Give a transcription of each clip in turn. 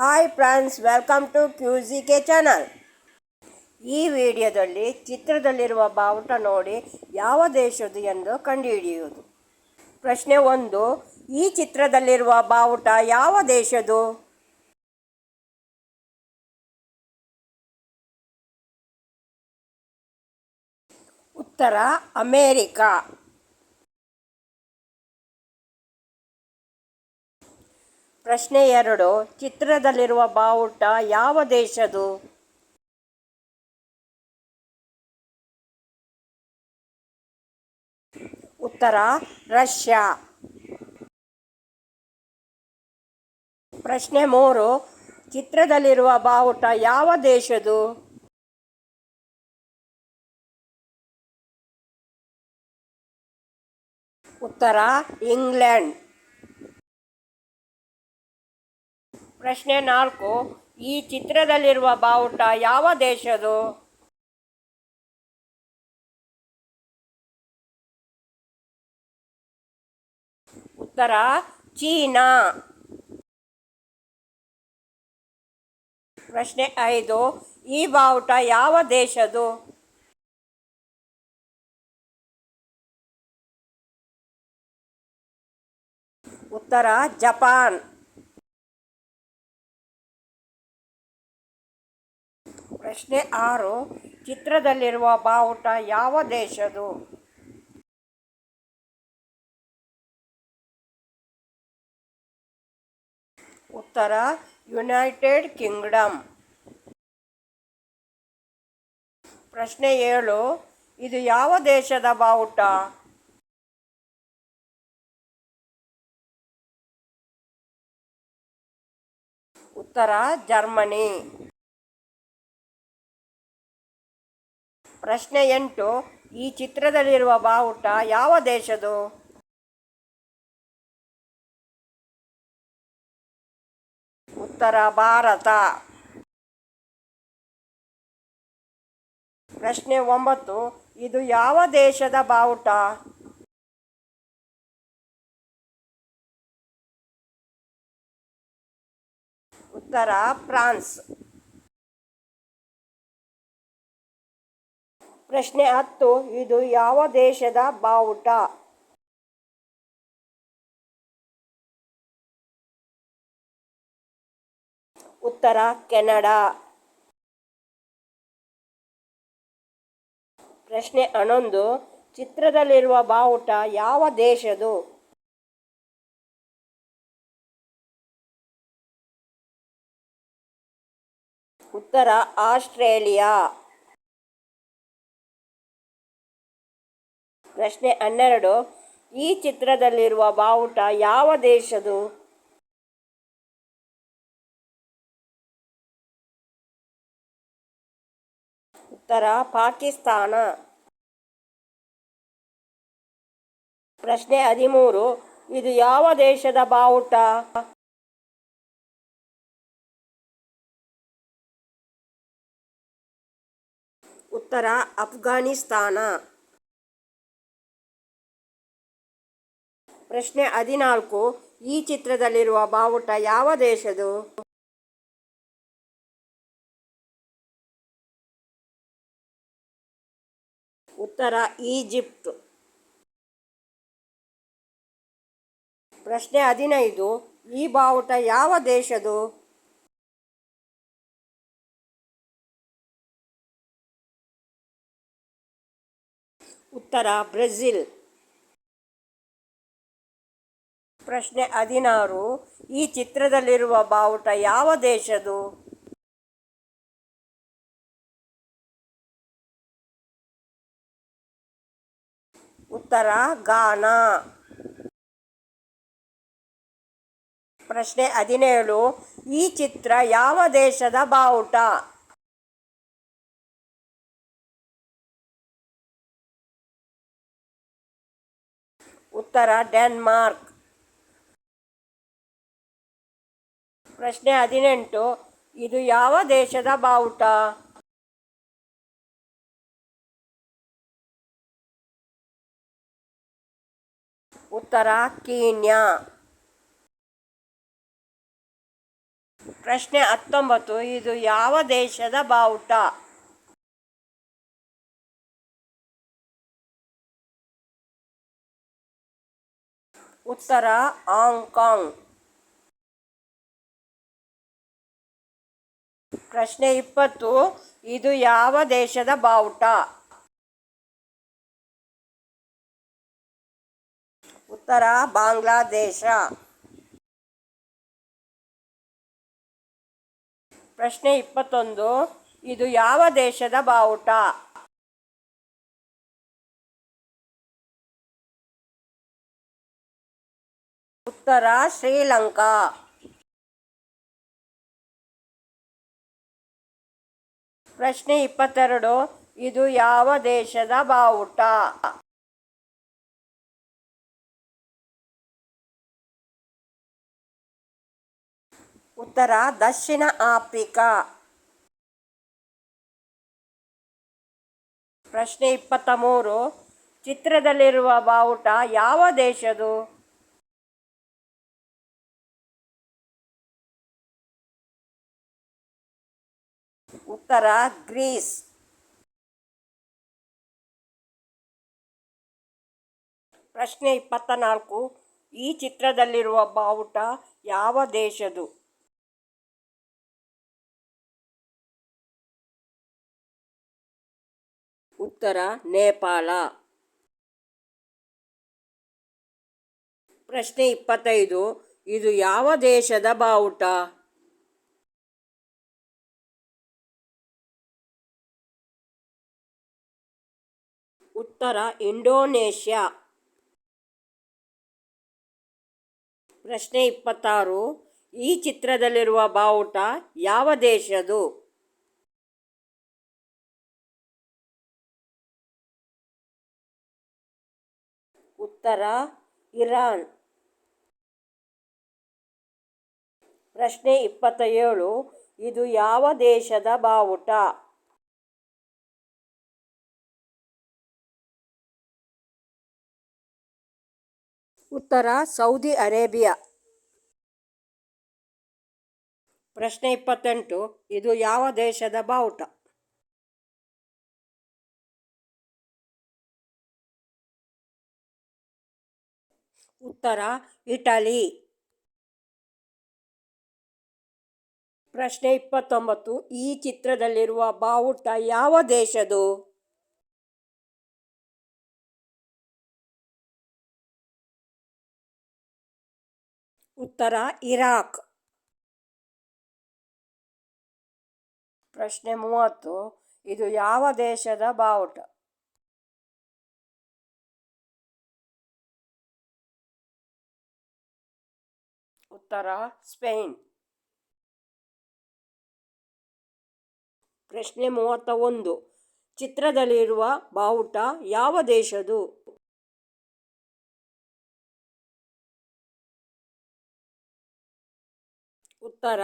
Hi friends, welcome to QZK channel. ಈ ವಿಡಿಯೋದಲ್ಲಿ ಚಿತ್ರದಲ್ಲಿರುವ ಬಾವುಟ ನೋಡಿ ಯಾವ ದೇಶದ್ದು ಎಂದು ಕಂಡುಹಿಡಿಯುವುದು. ಪ್ರಶ್ನೆ 1. ಈ ಚಿತ್ರದಲ್ಲಿರುವ ಬಾವುಟ ಯಾವ ದೇಶದ್ದು? ಉತ್ತರ ಅಮೇರಿಕಾ. ಪ್ರಶ್ನೆ 2. ಚಿತ್ರದಲ್ಲಿರುವ ಬಾವುಟ ಯಾವ ದೇಶದ್ದು? ಉತ್ತರ ರಷ್ಯಾ. ಪ್ರಶ್ನೆ 3. ಚಿತ್ರದಲ್ಲಿರುವ ಬಾವುಟ ಯಾವ ದೇಶದ್ದು? ಉತ್ತರ ಇಂಗ್ಲೆಂಡ್. ಪ್ರಶ್ನೆ 4. ಈ ಚಿತ್ರದಲ್ಲಿರುವ ಬಾವುಟ ಯಾವ ದೇಶದ್ದು? ಉತ್ತರ ಚೀನಾ. ಪ್ರಶ್ನೆ 5. ಈ ಬಾವುಟ ಯಾವ ದೇಶದ್ದು? ಉತ್ತರ ಜಪಾನ್. ಪ್ರಶ್ನೆ 6. ಚಿತ್ರದಲ್ಲಿರುವ ಬಾವುಟ ಯಾವ ದೇಶದ್ದು? ಉತ್ತರ ಯುನೈಟೆಡ್ ಕಿಂಗ್ಡಮ್. ಪ್ರಶ್ನೆ 7. ಇದು ಯಾವ ದೇಶದ ಬಾವುಟ? ಉತ್ತರ ಜರ್ಮನಿ. ಪ್ರಶ್ನೆ 8. ಈ ಚಿತ್ರದಲ್ಲಿರುವ ಬಾವುಟ ಯಾವ ದೇಶದ್ದು? ಉತ್ತರ ಭಾರತ. ಪ್ರಶ್ನೆ 9. ಇದು ಯಾವ ದೇಶದ ಬಾವುಟ? ಉತ್ತರ ಫ್ರಾನ್ಸ್. ಪ್ರಶ್ನೆ 10. ಇದು ಯಾವ ದೇಶದ ಬಾವುಟ? ಉತ್ತರ ಕೆನಡಾ. ಪ್ರಶ್ನೆ 11. ಚಿತ್ರದಲ್ಲಿರುವ ಬಾವುಟ ಯಾವ ದೇಶದ್ದು? ಉತ್ತರ ಆಸ್ಟ್ರೇಲಿಯಾ. ಪ್ರಶ್ನೆ 12. ಈ ಚಿತ್ರದಲ್ಲಿರುವ ಬಾವುಟ ಯಾವ ದೇಶದ್ದು? ಉತ್ತರ ಪಾಕಿಸ್ತಾನ. ಪ್ರಶ್ನೆ 13. ಇದು ಯಾವ ದೇಶದ ಬಾವುಟ? ಉತ್ತರ ಅಫ್ಘಾನಿಸ್ತಾನ. ಪ್ರಶ್ನೆ 14. ಈ ಚಿತ್ರದಲ್ಲಿರುವ ಬಾವುಟ ಯಾವ ದೇಶದ್ದು? ಉತ್ತರ ಈಜಿಪ್ಟ್. ಪ್ರಶ್ನೆ 15. ಈ ಬಾವುಟ ಯಾವ ದೇಶದ್ದು? ಉತ್ತರ ಬ್ರೆಜಿಲ್. ಪ್ರಶ್ನೆ 16. ಈ ಚಿತ್ರದಲ್ಲಿರುವ ಬಾವುಟ ಯಾವ ದೇಶದ್ದು? ಉತ್ತರ ಗಾನಾ. ಪ್ರಶ್ನೆ 17. ಈ ಚಿತ್ರ ಯಾವ ದೇಶದ ಬಾವುಟ? ಉತ್ತರ ಡೆನ್ಮಾರ್ಕ್. ಪ್ರಶ್ನೆ 18. ಇದು ಯಾವ ದೇಶದ ಬಾವುಟ? ಉತ್ತರ ಕೀನ್ಯಾ. ಪ್ರಶ್ನೆ 19, ಇದು ಯಾವ ದೇಶದ ಬಾವುಟ? ಉತ್ತರ ಹಾಂಗ್ಕಾಂಗ್. ಪ್ರಶ್ನೆ 20, ಇದು ಯಾವ ದೇಶದ ಬಾವುಟ? ಉತ್ತರ ಬಾಂಗ್ಲಾದೇಶ. ಪ್ರಶ್ನೆ 21, ಇದು ಯಾವ ದೇಶದ ಬಾವುಟ? ಉತ್ತರ ಶ್ರೀಲಂಕಾ. ಪ್ರಶ್ನೆ 22, ಇದು ಯಾವ ದೇಶದ ಬಾವುಟ? ಉತ್ತರ ದಕ್ಷಿಣ ಆಫ್ರಿಕಾ. ಪ್ರಶ್ನೆ 23, ಚಿತ್ರದಲ್ಲಿರುವ ಬಾವುಟ ಯಾವ ದೇಶದು? ಉತ್ತರ ಗ್ರೀಸ್. ಪ್ರಶ್ನೆ 24, ಈ ಚಿತ್ರದಲ್ಲಿರುವ ಬಾವುಟ ಯಾವ ದೇಶದು? ಉತ್ತರ ನೇಪಾಳ. ಪ್ರಶ್ನೆ 25, ಇದು ಯಾವ ದೇಶದ ಬಾವುಟ? ಉತ್ತರ ಇಂಡೋನೇಷ್ಯಾ. ಪ್ರಶ್ನೆ 26, ಈ ಚಿತ್ರದಲ್ಲಿರುವ ಬಾವುಟ ಯಾವ ದೇಶದು? ಉತ್ತರ ಇರಾನ್. ಪ್ರಶ್ನೆ 27, ಇದು ಯಾವ ದೇಶದ ಬಾವುಟ? ಉತ್ತರ ಸೌದಿ ಅರೇಬಿಯಾ. ಪ್ರಶ್ನೆ 28, ಇದು ಯಾವ ದೇಶದ ಬಾವುಟ? ಉತ್ತರ ಇಟಲಿ. ಪ್ರಶ್ನೆ 29, ಈ ಚಿತ್ರದಲ್ಲಿರುವ ಬಾವುಟ ಯಾವ ದೇಶದು? ಉತ್ತರ ಇರಾಕ್. ಪ್ರಶ್ನೆ 30, ಇದು ಯಾವ ದೇಶದ ಬಾವುಟ? ಉತ್ತರ ಸ್ಪೇನ್. ಪ್ರಶ್ನೆ 31, ಚಿತ್ರದಲ್ಲಿರುವ ಬಾವುಟ ಯಾವ ದೇಶದು? ಉತ್ತರ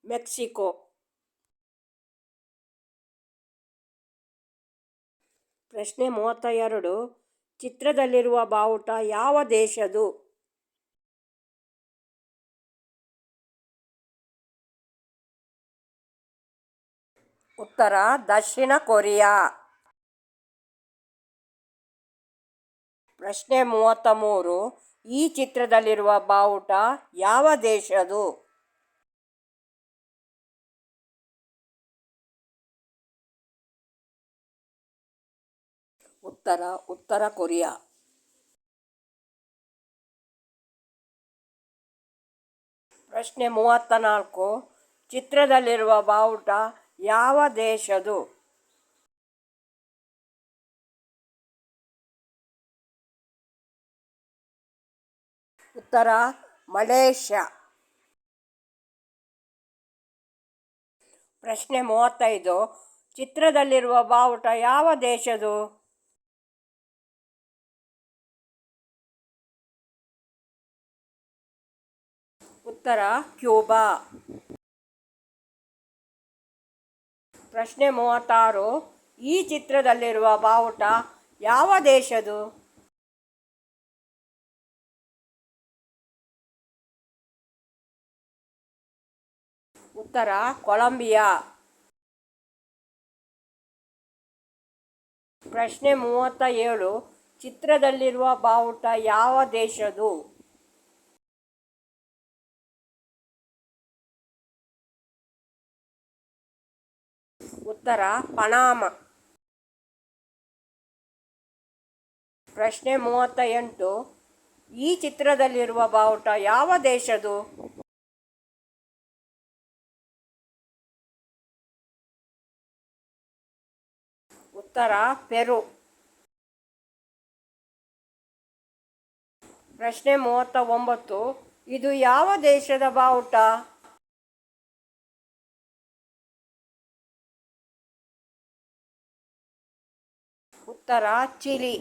ಮೆಕ್ಸಿಕೋ. ಪ್ರಶ್ನೆ 32, ಚಿತ್ರದಲ್ಲಿರುವ ಬಾವುಟ ಯಾವ ದೇಶದು? ಉತ್ತರ ದಕ್ಷಿಣ ಕೊರಿಯಾ. ಪ್ರಶ್ನೆ 33, ಈ ಚಿತ್ರದಲ್ಲಿರುವ ಬಾವುಟ ಯಾವ ದೇಶದು? ಉತ್ತರ ಕೊರಿಯಾ. ಪ್ರಶ್ನೆ 34, ಚಿತ್ರದಲ್ಲಿರುವ ಬಾವುಟ ಯಾವ ದೇಶದು? ಉತ್ತರ ಮಲೇಷ್ಯಾ. ಪ್ರಶ್ನೆ 35, ಚಿತ್ರದಲ್ಲಿರುವ ಬಾವುಟ ಯಾವ ದೇಶದು? ಉತ್ತರ ಕ್ಯೂಬಾ. ಪ್ರಶ್ನೆ 36, ಈ ಚಿತ್ರದಲ್ಲಿರುವ ಬಾವುಟ ಯಾವ ದೇಶದು? ಉತ್ತರ ಕೊಲಂಬಿಯಾ. ಪ್ರಶ್ನೆ 37. ಚಿತ್ರದಲ್ಲಿರುವ ಬಾವುಟ ಯಾವ ದೇಶದು? ಉತ್ತರ ಪನಾಮ. ಪ್ರಶ್ನೆ 38. ಈ ಚಿತ್ರದಲ್ಲಿರುವ ಬಾವುಟ ಯಾವ ದೇಶದು? ಉತ್ತರ ಪೆರು. ಪ್ರಶ್ನೆ 39. ಇದು ಯಾವ ದೇಶದ ಬಾವುಟ? ಉತ್ತರ ಚಿಲಿ.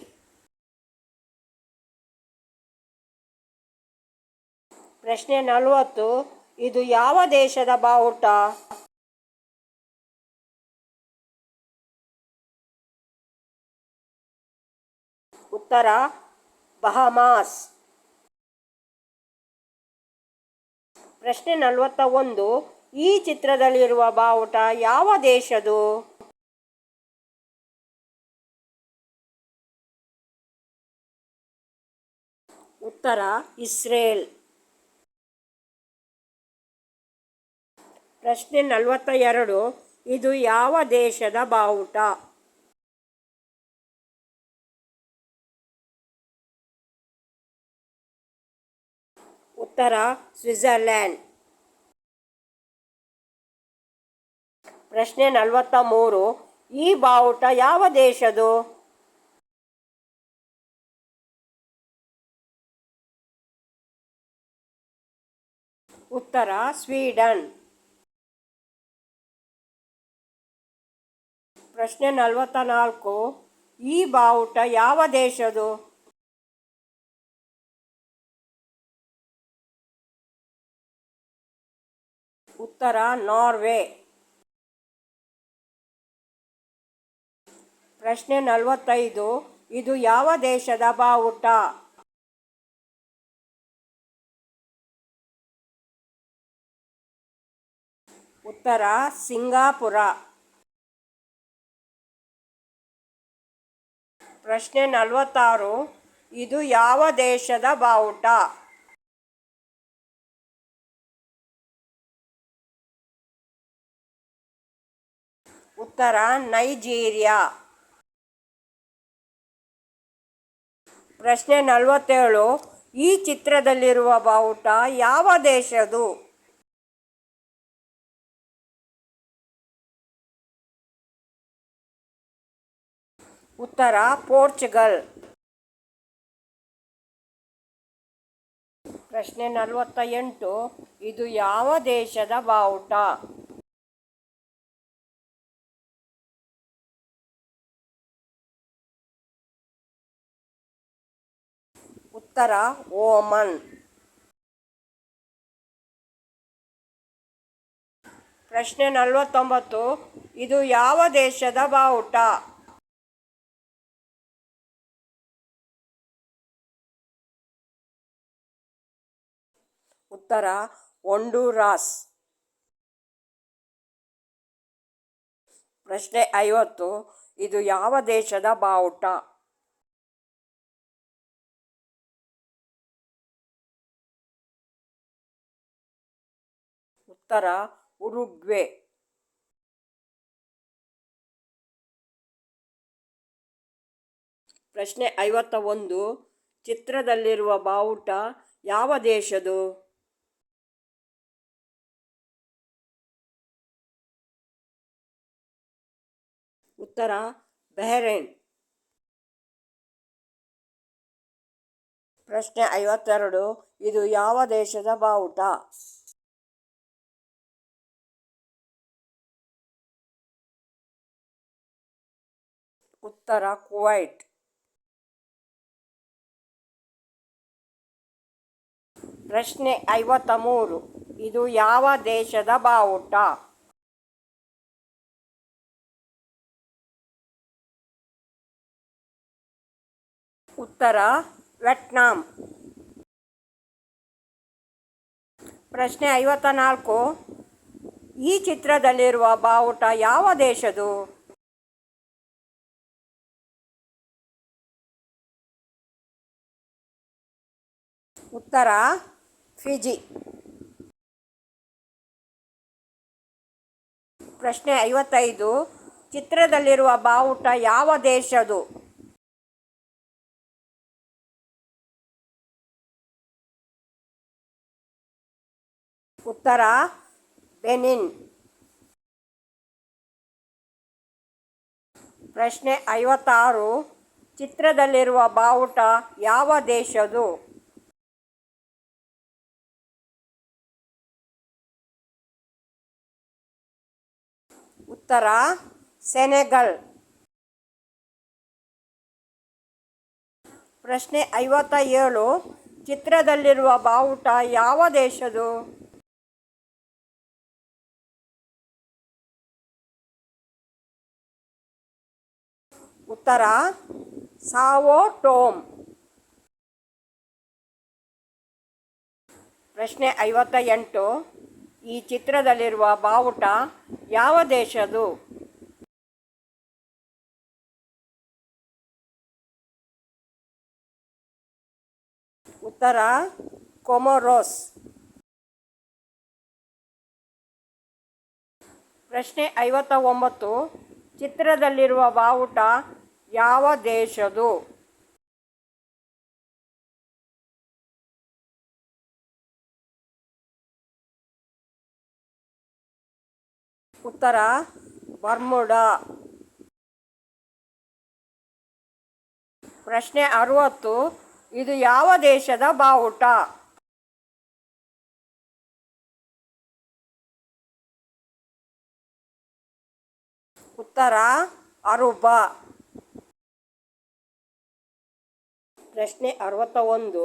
ಪ್ರಶ್ನೆ 40. ಇದು ಯಾವ ದೇಶದ ಬಾವುಟ? ಉತ್ತರ ಬಹಮಾಸ್. ಪ್ರಶ್ನೆ 41. ಈ ಚಿತ್ರದಲ್ಲಿರುವ ಬಾವುಟ ಯಾವ ದೇಶದು? ಉತ್ತರ ಇಸ್ರೇಲ್. ಪ್ರಶ್ನೆ 42. ಇದು ಯಾವ ದೇಶದ ಬಾವುಟ? ಉತ್ತರ ಸ್ವಿಟ್ಜರ್ಲ್ಯಾಂಡ್. ಪ್ರಶ್ನೆ 43. ಈ ಬಾವುಟ ಯಾವ ದೇಶದು? ಉತ್ತರ ಸ್ವೀಡನ್. ಪ್ರಶ್ನೆ 44. ಈ ಬಾವುಟ ಯಾವ ದೇಶದು? ಉತ್ತರ ನಾರ್ವೆ. ಪ್ರಶ್ನೆ 45. ಇದು ಯಾವ ದೇಶದ ಬಾವುಟ? ಉತ್ತರ ಸಿಂಗಾಪುರ. ಪ್ರಶ್ನೆ 46. ಇದು ಯಾವ ದೇಶದ ಬಾವುಟ? ಉತ್ತರ ನೈಜೀರಿಯಾ. ಪ್ರಶ್ನೆ 47. ಈ ಚಿತ್ರದಲ್ಲಿರುವ ಬಾವುಟ ಯಾವ ದೇಶದು? ಉತ್ತರ ಪೋರ್ಚುಗಲ್. ಪ್ರಶ್ನೆ 48. ಇದು ಯಾವ ದೇಶದ ಬಾವುಟ? ಉತ್ತರ ಓಮನ್. ಪ್ರಶ್ನೆ 49. ಇದು ಯಾವ ದೇಶದ ಬಾವುಟ? ಉತ್ತರ ಹೊಂಡುರಾಸ್. ಪ್ರಶ್ನೆ 50. ಇದು ಯಾವ ದೇಶದ ಬಾವುಟ? ಉತ್ತರ ಉರುಗ್ವೆ. ಪ್ರಶ್ನೆ 51. ಚಿತ್ರದಲ್ಲಿರುವ ಬಾವುಟ ಯಾವ ದೇಶದು? ಉತ್ತರ ಬಹ್ರೇನ್. ಪ್ರಶ್ನೆ 52. ಇದು ಯಾವ ದೇಶದ ಬಾವುಟ? ಉತ್ತರ ಕುವೈಟ್. ಪ್ರಶ್ನೆ 53. ಇದು ಯಾವ ದೇಶದ ಬಾವುಟ? ಉತ್ತರ ವಿಯೆಟ್ನಾಂ. ಪ್ರಶ್ನೆ 54. ಈ ಚಿತ್ರದಲ್ಲಿರುವ ಬಾವುಟ ಯಾವ ದೇಶದು? ಉತ್ತರ ಫಿಜಿ. ಪ್ರಶ್ನೆ 55. ಚಿತ್ರದಲ್ಲಿರುವ ಬಾವುಟ ಯಾವ ದೇಶದು? ಉತ್ತರ ಬೆನಿನ್. ಪ್ರಶ್ನೆ 56. ಚಿತ್ರದಲ್ಲಿರುವ ಬಾವುಟ ಯಾವ ದೇಶದು? ಉತ್ತರ ಸೆನೆಗಲ್. ಪ್ರಶ್ನೆ 57. ಚಿತ್ರದಲ್ಲಿರುವ ಬಾವುಟ ಯಾವ ದೇಶದು? ಉತ್ತರ ಸಾವೋ ಟೋಮ್. ಪ್ರಶ್ನೆ 58. ಈ ಚಿತ್ರದಲ್ಲಿರುವ ಬಾವುಟ ಯಾವ ದೇಶದು? ಉತ್ತರ ಕೊಮೊರೊಸ್. ಪ್ರಶ್ನೆ 59. ಚಿತ್ರದಲ್ಲಿರುವ ಬಾವುಟ ಯಾವ ದೇಶದು? ಉತ್ತರ ಬರ್ಮುಡಾ. ಪ್ರಶ್ನೆ 60. ಇದು ಯಾವ ದೇಶದ ಬಾವುಟ? ಉತ್ತರ ಅರುಬಾ. ಪ್ರಶ್ನೆ 61.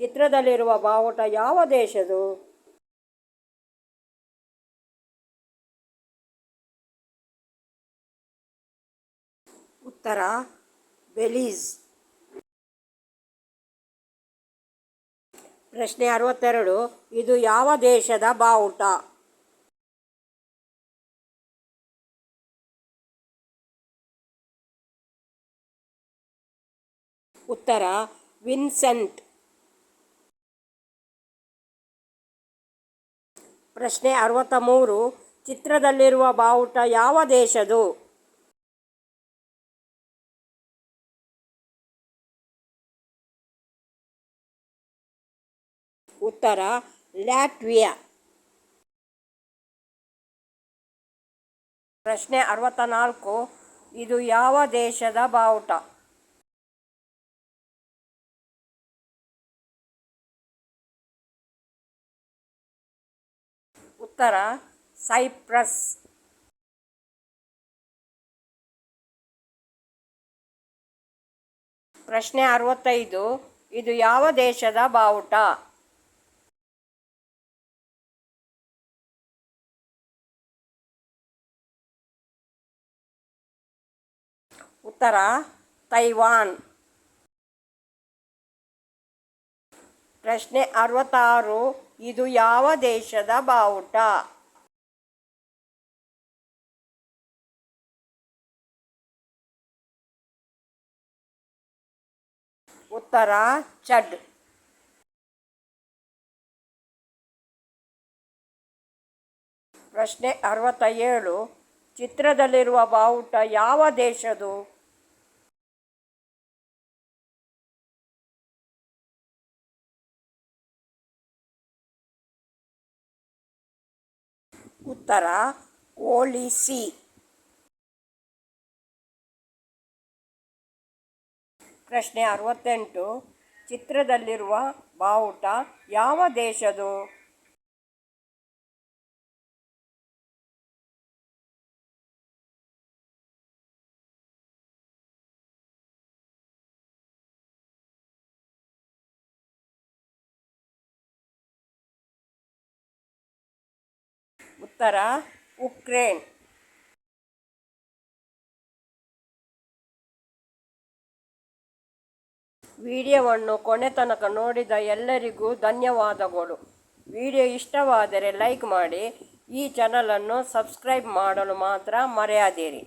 ಚಿತ್ರದಲ್ಲಿರುವ ಬಾವುಟ ಯಾವ ದೇಶದು? ಉತ್ತರ ಬೆಲೀಸ್. ಪ್ರಶ್ನೆ 62. ಇದು ಯಾವ ದೇಶದ ಬಾವುಟ? ಉತ್ತರ ವಿನ್ಸೆಂಟ್. ಪ್ರಶ್ನೆ 63. ಚಿತ್ರದಲ್ಲಿರುವ ಬಾವುಟ ಯಾವ ದೇಶದು? ಉತ್ತರ ಲ್ಯಾಟ್ವಿಯಾ. ಪ್ರಶ್ನೆ 64. ಇದು ಯಾವ ದೇಶದ ಬಾವುಟ? ಉತ್ತರ ಸೈಪ್ರಸ್. ಪ್ರಶ್ನೆ 65. ಇದು ಯಾವ ದೇಶದ ಬಾವುಟ? ಉತ್ತರ ತೈವಾನ್. ಪ್ರಶ್ನೆ 66. ಇದು ಯಾವ ದೇಶದ ಬಾವುಟ? ಉತ್ತರ ಚಡ್. ಪ್ರಶ್ನೆ 67. ಚಿತ್ರದಲ್ಲಿರುವ ಬಾವುಟ ಯಾವ ದೇಶದು? ಉತ್ತರ ಓಲಿಸಿ. ಪ್ರಶ್ನೆ 68. ಚಿತ್ರದಲ್ಲಿರುವ ಬಾವುಟ ಯಾವ ದೇಶದು? ಉತ್ತರ ಉಕ್ರೇನ್. ವಿಡಿಯೋವನ್ನು ಕೊನೆ ತನಕ ನೋಡಿದ ಎಲ್ಲರಿಗೂ ಧನ್ಯವಾದಗಳು. ವಿಡಿಯೋ ಇಷ್ಟವಾದರೆ ಲೈಕ್ ಮಾಡಿ, ಈ ಚಾನಲನ್ನು ಸಬ್ಸ್ಕ್ರೈಬ್ ಮಾಡಲು ಮಾತ್ರ ಮರೆಯದಿರಿ.